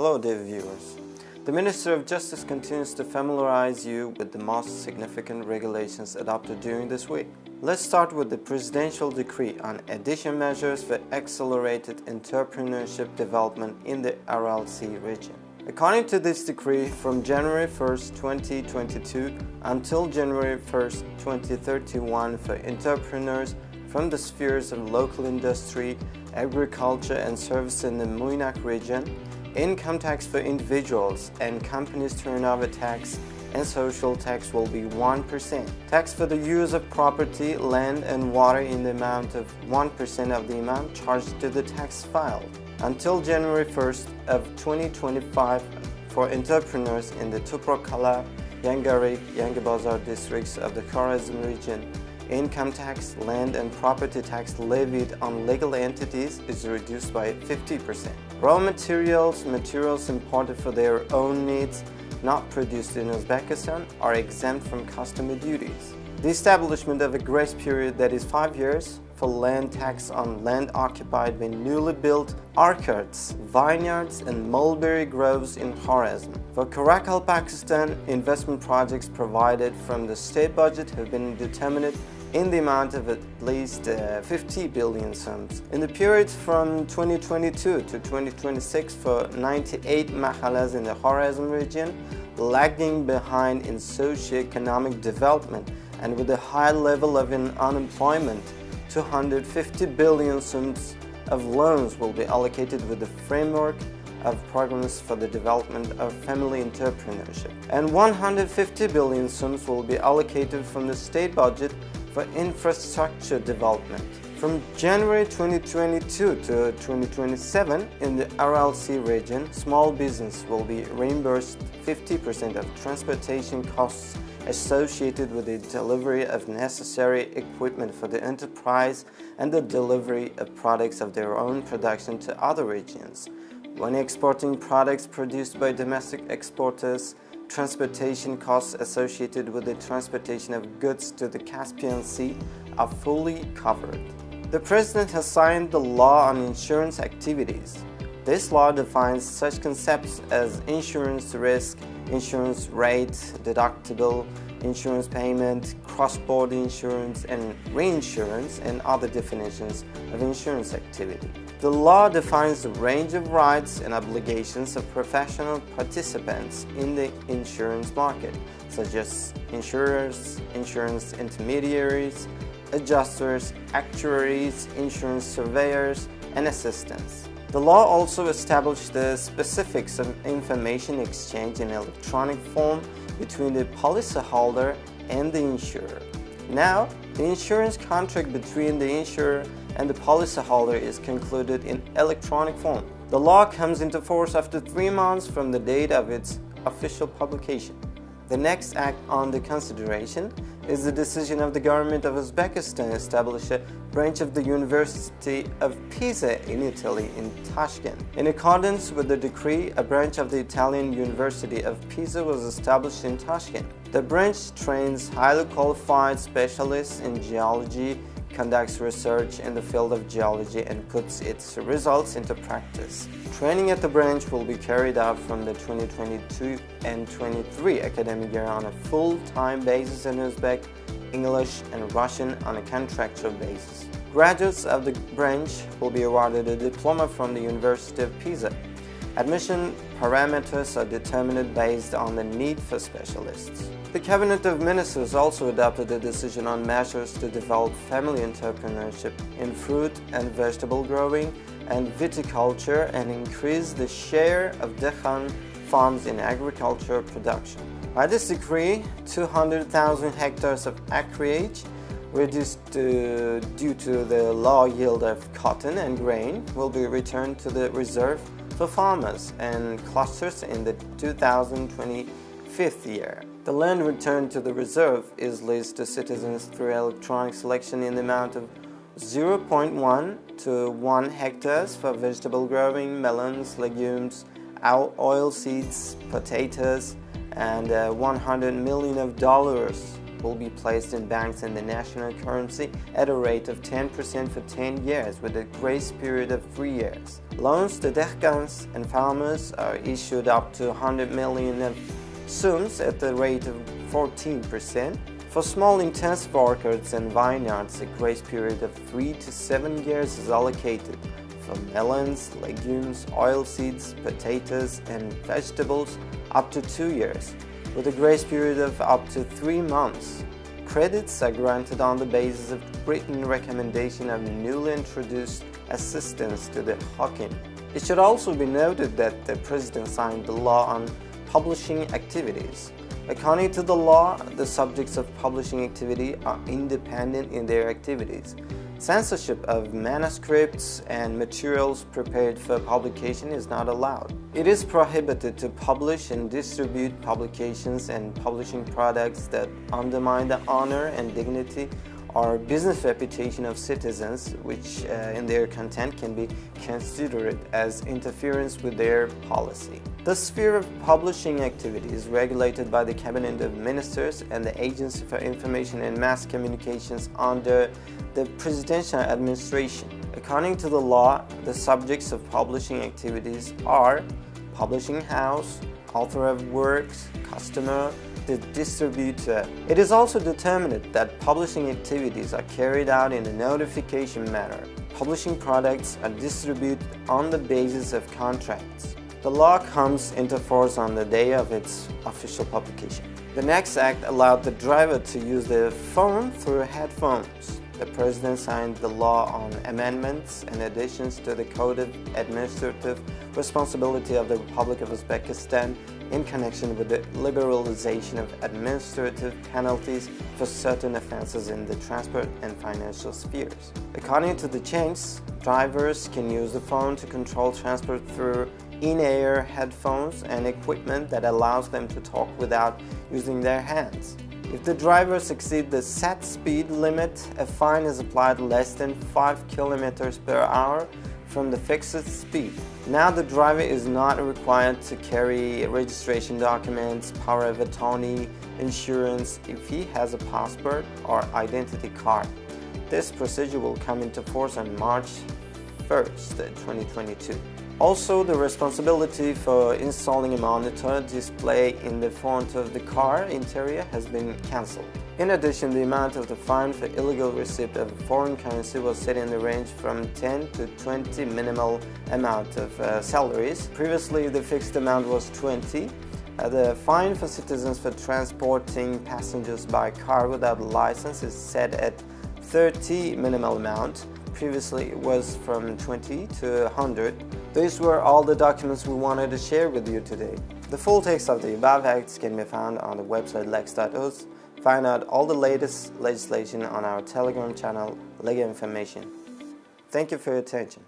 Hello dear viewers. The Minister of Justice continues to familiarize you with the most significant regulations adopted during this week. Let's start with the presidential decree on additional measures for accelerated entrepreneurship development in the RLC region. According to this decree, from January 1st, 2022 until January 1st, 2031 for entrepreneurs from the spheres of local industry, agriculture and service in the Muynak region, income tax for individuals and companies turnover tax and social tax will be 1%. Tax for the use of property, land and water in the amount of 1% of the amount charged to the tax filed. Until January 1st of 2025 for entrepreneurs in the Toprakala, Yangarik, Yangibazar districts of the Khorazm region, income tax, land and property tax levied on legal entities is reduced by 50%. Raw materials imported for their own needs, not produced in Uzbekistan, are exempt from customs duties. The establishment of a grace period that is 5 years for land tax on land occupied by newly built orchards, vineyards and mulberry groves in Khorazm. For Karakal, Pakistan, investment projects provided from the state budget have been determined in the amount of at least 50 billion sums. In the period from 2022 to 2026 for 98 mahalas in the Khorazm region, lagging behind in socio-economic development and with a high level of unemployment, 250 billion sums of loans will be allocated with the framework of programs for the development of family entrepreneurship. And 150 billion sums will be allocated from the state budget for infrastructure development. From January 2022 to 2027, in the RLC region, small business will be reimbursed 50% of transportation costs associated with the delivery of necessary equipment for the enterprise and the delivery of products of their own production to other regions. When exporting products produced by domestic exporters, transportation costs associated with the transportation of goods to the Caspian Sea are fully covered. The President has signed the law on insurance activities. This law defines such concepts as insurance risk, insurance rate, deductible, insurance payment, cross-border insurance, and reinsurance, and other definitions of insurance activity. The law defines the range of rights and obligations of professional participants in the insurance market, such as insurers, insurance intermediaries, adjusters, actuaries, insurance surveyors, and assistants. The law also established the specifics of information exchange in electronic form between the policyholder and the insurer. Now, the insurance contract between the insurer and the policyholder is concluded in electronic form. The law comes into force after 3 months from the date of its official publication. The next act on the consideration is the decision of the government of Uzbekistan to establish a branch of the University of Pisa in Italy in Tashkent. In accordance with the decree, a branch of the Italian University of Pisa was established in Tashkent. The branch trains highly qualified specialists in geology, conducts research in the field of geology, and puts its results into practice. Training at the branch will be carried out from the 2022 and 23 academic year on a full-time basis in Uzbek, English, and Russian on a contractual basis. Graduates of the branch will be awarded a diploma from the University of Pisa. Admission parameters are determined based on the need for specialists. The Cabinet of Ministers also adopted a decision on measures to develop family entrepreneurship in fruit and vegetable growing and viticulture and increase the share of Dekhan farms in agriculture production. By this decree, 200,000 hectares of acreage reduced due to the low yield of cotton and grain will be returned to the reserve for farmers and clusters in the 2025 year. The land returned to the reserve is leased to citizens through electronic selection in the amount of 0.1 to 1 hectares for vegetable growing, melons, legumes, oil seeds, potatoes, and $100 million will be placed in banks in the national currency at a rate of 10% for 10 years with a grace period of 3 years. Loans to dehqans and farmers are issued up to 100 million of sums at the rate of 14%. For small intensive orchards and vineyards, a grace period of 3 to 7 years is allocated. For melons, legumes, oilseeds, potatoes and vegetables, up to 2 years, with a grace period of up to 3 months. Credits are granted on the basis of written recommendation of newly introduced assistance to the hawking. It should also be noted that the President signed the law on publishing activities. According to the law, the subjects of publishing activity are independent in their activities. Censorship of manuscripts and materials prepared for publication is not allowed. It is prohibited to publish and distribute publications and publishing products that undermine the honor and dignity or business reputation of citizens, which in their content can be considered as interference with their policy. The sphere of publishing activity is regulated by the Cabinet of Ministers and the Agency for Information and Mass Communications under the Presidential Administration. According to the law, the subjects of publishing activities are publishing house, author of works, customer, the distributor. It is also determined that publishing activities are carried out in a notification manner. Publishing products are distributed on the basis of contracts. The law comes into force on the day of its official publication. The next act allowed the driver to use the phone through headphones. The President signed the law on amendments and additions to the Code of Administrative Responsibility of the Republic of Uzbekistan in connection with the liberalization of administrative penalties for certain offenses in the transport and financial spheres. According to the change, drivers can use the phone to control transport through in-ear headphones and equipment that allows them to talk without using their hands. If the drivers exceed the set speed limit, a fine is applied less than 5 km per hour from the fixed speed. Now the driver is not required to carry registration documents, power of attorney, insurance if he has a passport or identity card. This procedure will come into force on March 1st, 2022. Also, the responsibility for installing a monitor display in the front of the car interior has been cancelled. In addition, the amount of the fine for illegal receipt of foreign currency was set in the range from 10 to 20 minimal amount of salaries. Previously, the fixed amount was 20. The fine for citizens for transporting passengers by car without a license is set at 30 minimal amount. Previously, it was from 20 to 100. These were all the documents we wanted to share with you today. The full text of the above acts can be found on the website lex.uz. Find out all the latest legislation on our Telegram channel, Legal Information. Thank you for your attention.